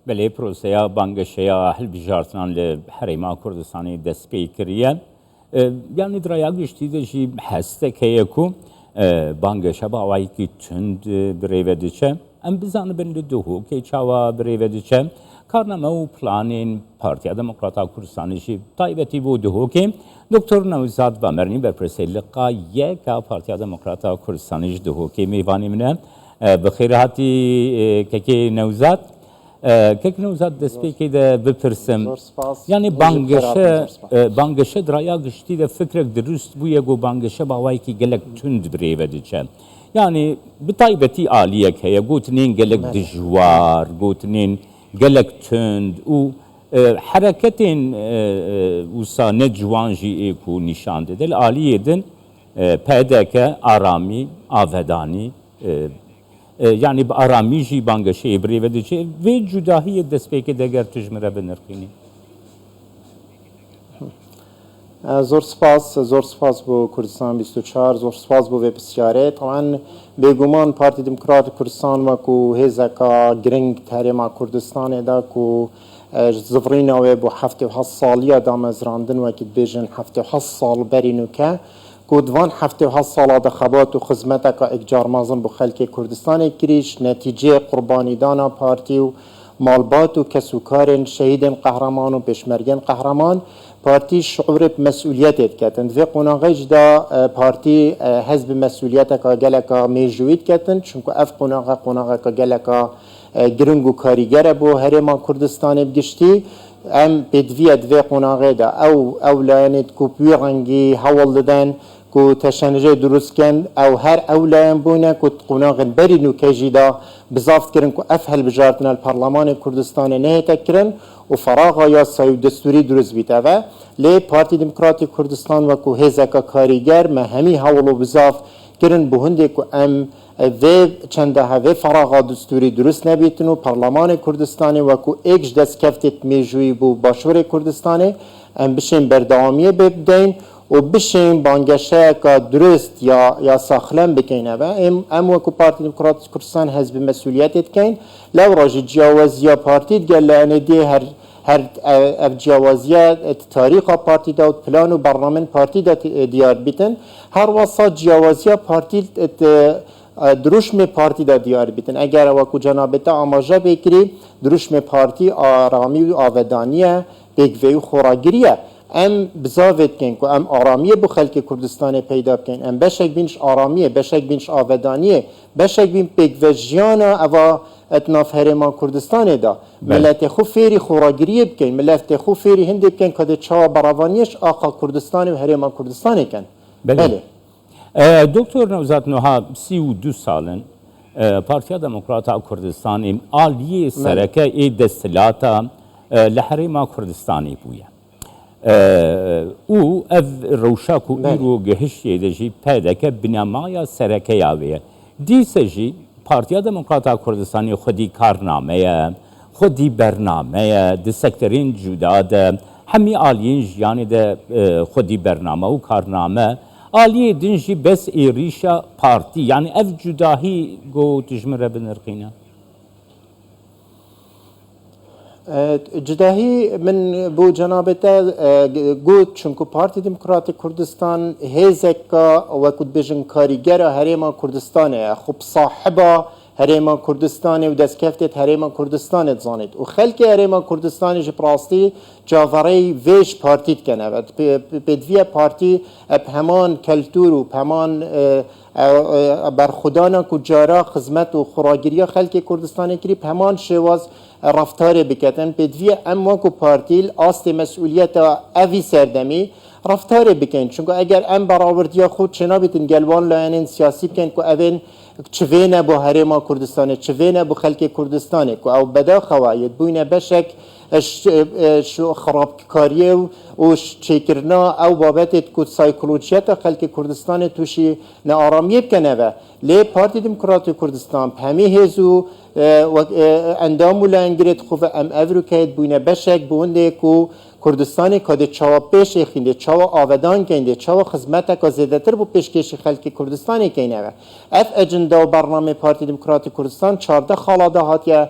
بله پروسیا بانگشیا حل بجارتنان لحريما كردستاني دست پیکریه yani drayagişti de jî hestek heye ku bangşa bawayî ki tund birêve diçe em bizanibin li duhokê çawa birêve diçe karname û planên Partiya Demokrata Kurdistanê jî taybetî bû duhokê Doktor Newzad Bamerî berpirsê liqa yeka Partiya Demokrata Kurdistanê ji duhokê mêvanê min e bi xêr hatî kekê Newzad کک نوزاد دستپیکی ده بپرسم یعنی بانگشه دریا گشتی ده فکرک درست بویه گو بانگشه باوایی که گلک تند بریوه دیچه یعنی بطایبتی آلیه که گوتنین گلک دجوار گوتنین گلک تند و حرکتین وسا نجوانجی ایکو نشان ده آلیه دن پیدا که آرامی آودانی yani arami jî bangşeyê birêve diçe vê cudahiyê destpêkê deger tujmire binirxînî. زور سپاس بۆ کوردستان 24 زۆر سپاس بۆ vê pisyarê طبعاً bêguman Partî Demokratîk Kurdistan wekû hêzeka giring herêma Kurdistanê da ku zivirîna wê bû 77 saliya damezrandin wekî dibêjin 77 sal berî nûke ku divan 77 sala de xebat û xizmeteka ekcarmezin bi xelkê Kurdistanê kirî netîceyê qurbanîdana partî û malbat û kesûkarên şehîdên qehreman û pêşmergên qehreman partî şuurê bi mesuliyetê diketin. Divê qonaxê jî de partî hez bi mesuliyeteka geleka mêjûyî diketin çunku ev qonaxe qonaxeka geleka giring û karîger e bû herêma Kurdistanê giştî em pêdiviya divê qonaxê de ew layanê ku pûyê rengî hewl didin ku teşenjê durustken ew her ew layan bûne ku qonaxên berî nûkê jî de bizav kirin ku ev helbijartina li Parlemanê Kurdistanê nehête kirin û feraxa yasayî û destûrî durust bîte ve lê Partî Demokratîk Kurdistan wekû hêzeka karîger me hemî hewl û bizav kirin bi hundê ku em vê çendeha vê feraxa destûrî durust nebîtin û Parlemanê Kurdistanê wekû êk ji destkeftê mêjûyî bû başûrê Kurdistanê em bişên berdewamiyê bê bideyên û bişên bangeşeyeka durust ya saxlem bikin ve em wekû Partî Demokratîk Kurdistan hez bi mesuliyetê dikein lewra jî ciyaweziya partî digel li Enêdiyê her ev ciyaweziya tarîxa partî de û plan û bernamên partî de diyar bîtin her wasa ciyaweziya partî duruşmê partî de diyar bîtin eger wekû cenabê te amaje bêkirî duruşmê partî aramî û avedaniye pêkvê û xoragiriye em bizavê dikin ku em aramiye bu xelkê Kurdistanê peyda bikin em beşek bîn ji aramiye beşek bîn ji avedaniyê beşek bîn pêkvejiyana eva etnaf herêma Kurdistanê da milletê xwe fêrî xoragiriyê bikin milletê xwe fêrî hindê bikin ku dê çawa beravaniyê ji axa Kurdistanê û herêma Kurdistanê kin. Belê. Doktor Newzad Nuha 32 salin Partiya Demokrata Kurdistanê aliyê sereke ê desthilata li herêma Kurdistanê bûye. û ev rewşa ku îro gihiştê de jî pêdeke binamaya serekeya wê ye. Dîse jî Partiya Demokrata Kurdistanê xwedî karnameye, xwedî bernameye di sekterên cuda de hemî aliyên jiyanê de xwedî bername û karname aliyê din jî bes êrîşa partî yani ev cudahî got tujmire binirxîne. Cudahî min bû cenabê te got çunku Partî Demokratîk Kurdistan hêzeka wekû dibêjin karîgera herêma Kurdistanê ye xwe bi sahiba herêma Kurdistanê û destkeftê herêma Kurdistanê dizanît û xelkê herêma Kurdistanê ji rastî cavereyî vê ji partî dikin evet pêdiviya partî heman keltûr û heman berxwedana ku cara xizmet û xuragiriya xelkê Kurdistanê kirî heman şêwaz raftarê biketin pêdiviya em wekû partî astê mesuliyeta evî serdemî raftarê bikin çunku eger em berawerdiya xwe çênabîtin gelwan layanên siyasî bikin ku evên çivê ne bo herêma Kurdistanê çivê ne bo xelkê Kurdistanê ku ew bedaxewa yê bûne beşek xerabkariyê û çêkirina ew babetê ku saykolojiyeta xelkê Kurdistanê tûşî nearamiyê bikin ve lê Partî Demokratîk Kurdistan hemî hêz û endam û lehengirê dixwe em ev rûkeyê bûne beşek bi hundê ku کردستانی که دی چاوا پیش خینده چاوا آودان کنده چاوا خدمت که زیاده تر بو پیشکش خلک کردستانی کنه و اف اجندا و برنامه پارتی دموکراتی کردستان 14 خالاده هاتیا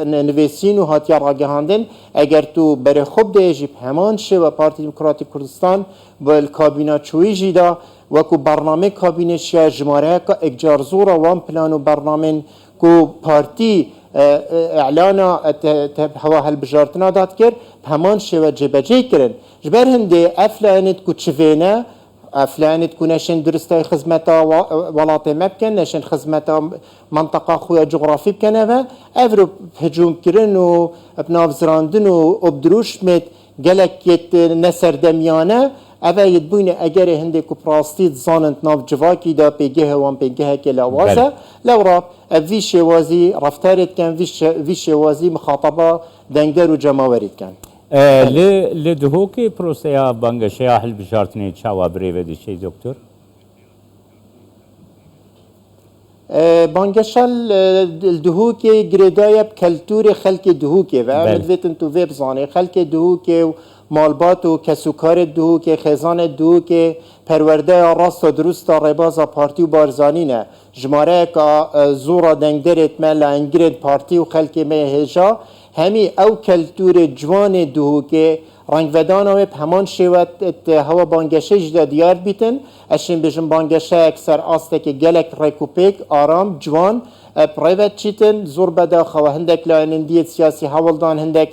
نویسین و هاتیا راگهاندن اگر تو بر خوب دیجی همان شه و پارتی دموکراتی کردستان با کابینه چوی جیدا و کو برنامه کابینه شیا جماره که اجار زور وان پلان و برنامه کو پارتی اعلان هوا هالبجارتنا داد کرد همان شو جبجه کرن جبر هنده افلانت کو چوینه افلانت کو نشن درسته خدمتا ولات مبکن نشن خدمتا منطقه خویا جغرافی بکنه و افرو هجوم کرن و بنافزراندن و ابدروش مت گلکت نسر دمیانه اوه یدبوین اگر هنده کو پراستید زانند ناف جواکی دا پیگه وان پیگه که لوازه لورا وی شوازی رفتارت کن وی شوازی مخاطبه دنگر و جماورید کن لدهوکی پروسیا بانگشیا حل بجارتنی چاوا بریوه دیشی دکتر؟ بانگشال دهوکی گریدای کلتور خلک دهوکی و مدویتن تو ویب زانه خلک دهوکی مالبات و کسوکار دهوکی خزان دهوکی پرورده راست و درست رباز پارتی و بارزانینه جماره که زورا دنگدرت مل انگرد پارتی و خلک مهجا همی او کلتور جوان دهوکی رنگ ودان و همان شوت هوا بانگشه جدا دیار بیتن اشین بجن بانگشه اکثر آسته که گلک ریکوپیک آرام جوان پریوت چیتن زور بدا خواه هندک لاینندیت سیاسی حوالدان هندک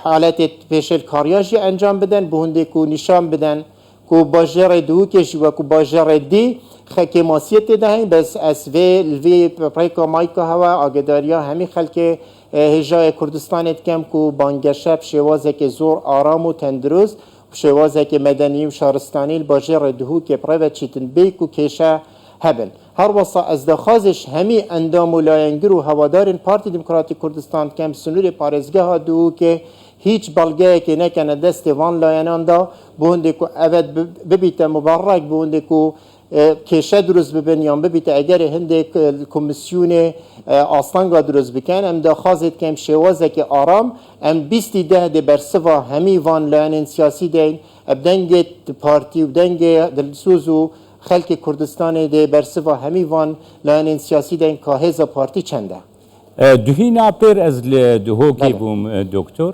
حالت پیشل کاریاجی انجام بدن به هنده کو نشان بدن کو باجر دهوکش و کو باجر دی خکی ماسیت دهین بس اس وی پریکا مایکا هوا آگداریا همی خلک هجای کردستانت کم کو بانگشب شوازه که زور آرام و تندرست شوازه که مدنی و شهرستانی باجر دهوک پریوت چیتن بیک و کشه هبن هر وصا از دخازش همی اندام و لاینگر و هوادارن پارتی دموکراتی کردستان کم سنور پارزگاه ها دو که هیچ بلگه که نکنه دست وان لاینان دا بونده که اود ببیت مبارک بونده که کشه درست ببین یا ببیت اگر هنده کمیسیون آسانگا درست بکن ام دخازت کم شوازه که آرام ام 20 ده برسوا همی وان لاینن سیاسی دین ابدنگ پارتی و دنگ دلسوزو خلک کردستان ده برسوا همی وان لاینن سیاسی دین که هزا پارتی چنده دهینا پر از لدهوکی بوم دکتر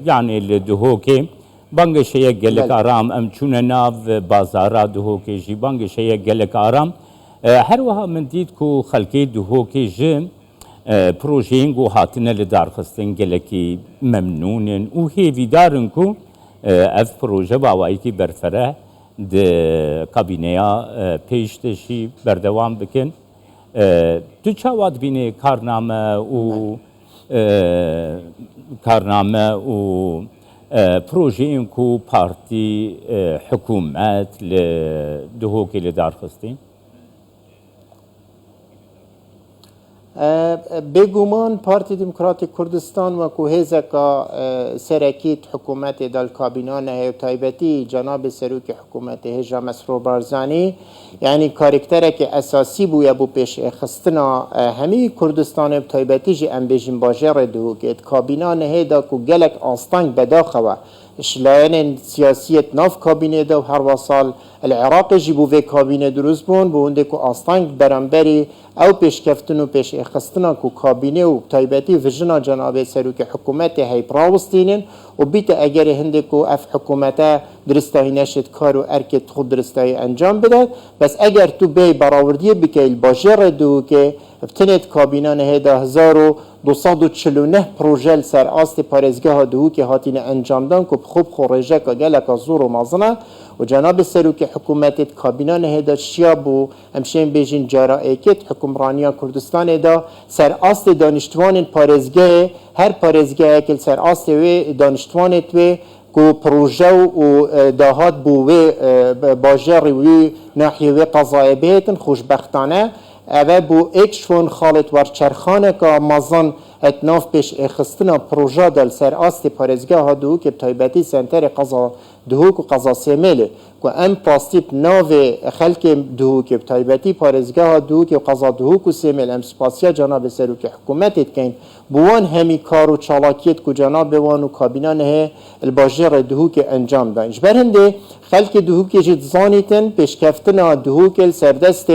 یعنی لدهوکی بانگشیا گلک آرام ام چونه ناو بازارا دهوکی جی بانگشیا گلک آرام هر وها من دید کو خلکی دهوکی جی پروژین گو هاتنه لدار خستن گلکی ممنونن و هیوی دارن کو اف پروژه باوایی کی برفره ده کابینه پیش دشی بردوام بکن تو چاواد بینه کارنامه و پروژه این کو پارتی حکومت لدهوکی لدار خستین بگومان پارتی دموکراتی کردستان و که هزکا سرکیت حکومت دال کابینانه و تایبتی جناب سروک حکومت هجا مسرور بارزانی یعنی کارکتره که اساسی بویا بو پیش خستنا همی کردستان و تایبتی جی ام بیجیم باجر دهوکیت کابینانه دا که گلک آستانگ بداخوه اشلاین سیاسیت ناف کابینه دا و هر وصال العراق جی بو وی کابینه دروز بون بو هنده که آستانگ برانبری او پیش کفتن و پیش اخستنا که کابینه و تایبتی وجنا جناب سروک حکومت های پراوستینن و بیت اگر هنده که اف حکومت درستایی نشد کار و ارکت خود درستایی انجام بده بس اگر تو بی براوردی بکیل باجر دو که افتنت کابینه نه ده 1249 پروژه سر آست پارزگاه دو که هاتین انجام دان که خوب خورجه که گلک زور و مازنه و جناب سروک حکومت کابینه نه ده شیاب و همشین بیجین جارائه کت حکمرانی کردستان ده سر آست دانشتوان پارزگاه هر پارزگاه که سر آست و دانشتوانت و کو پروژه و دهات بو باجر و ناحیه قضایه بیتن خوشبختانه اوه بو ایک شون خالد ورچرخانه که مازن اتناف پیش اخستنا پروژه دل سر آست پارزگاه ها دهو که تایبتی سنتر قضا دهو که قضا سیمله که ام پاستیب ناو خلق دهو که تایبتی پارزگاه ها دهو که قضا دهو که سیمل ام سپاسیا جناب سروک حکومتت کن بوان همی کار و چالاکیت که جناب بوان و کابینان ها الباجر دهو که انجام دانش برهنده خلق دهو که جد زانیتن پیشکفتنا دهو که سردست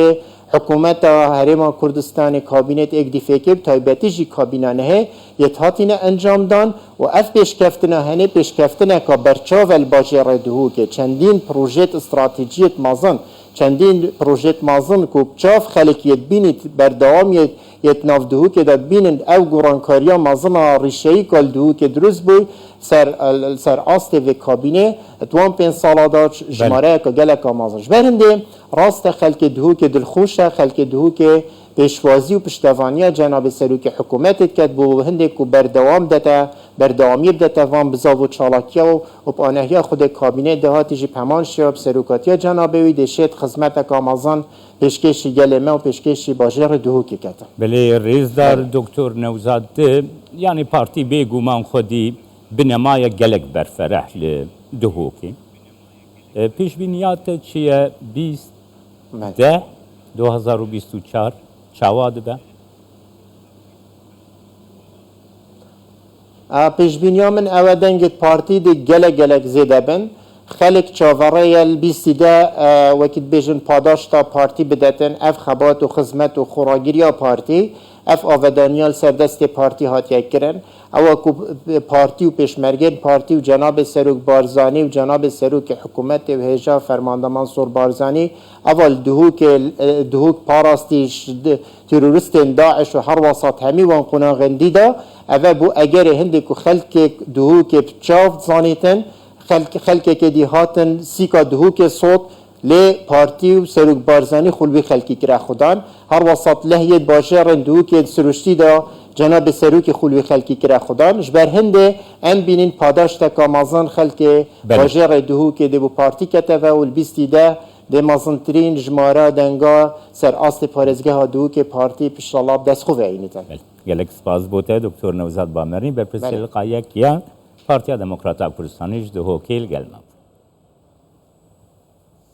حکومت هرما کردستان کابینت یک دیفکر تایبتی جی کابینانه یت هاتینه انجام دان و اف پیشکفتنه هنه پیشکفتنه که برچاو الباجر دهو که چندین پروژه استراتژیت مازن چندین پروژه مازن که بچاف خلقیت بینید بردوام یت ناف دهو که داد بینند او گرانکاریا مازن ریشهی کل دهو که درست بوی سر آست و کابینه توان 5 ساله داد جماره که گلک مازنش برنده راست خلق دهو که دلخوشه خلق دهو که پیشوازی و پشتوانی جناب سروک حکومتت کرد بو هنده که بردوامی بدته وان بزاو و چالاکیا و پانهیا خود کابینه دهاتی جی پمان شیاب سروکاتیا جنابوی دشت خدمت کامازان پیشکشی گلمه و پیشکشی باجر دهو که کتن بله ریزدار دکتر نوزاد یعنی پارتی بگومان خودی بنمای گلک برفرح لدهو که پیش بینیات چیه 2024 چاواد به پیشبینیا من او دنگت پارتی دی گلک زیده بن خلق چاوره البیستیده وکید بیجن پاداش تا پارتی بدتن اف خبات و خدمت و خوراگیری پارتی اف آودانیال سردست پارتی هاتیه کرن او پارتی و پیشمرگین پارتی و جناب سروک بارزانی و جناب سروک حکومت و هجا فرمانده منصور بارزانی اول دهوک پاراستی تروریست داعش و هر وسط همی وان قناغندی دا او بو اگر هندی که خلق دهوک بچاف زانیتن خلق که دی هاتن سیکا دهوک صوت لی پارتی و سروک بارزانی خلوی خلقی کرا خودان هر وسط لحیت باشه دهوک سروشتی دا جناب سروک خلوی خلقی کرا خودان جبر هنده ام بینین پاداش تکا مازن خلق باجر دهوک دی بو پارتی کتوه و البیستی ده ده مازنترین جماره دنگا سر آست پارزگاه دهوک پارتی پشتالاب دست خوبه اینیتن گلک سپاس بوده دکتر نوزاد بامرین بر پرسیل قایق یا پارتیا دموکراتا کردستانیش دهو کیل گلمم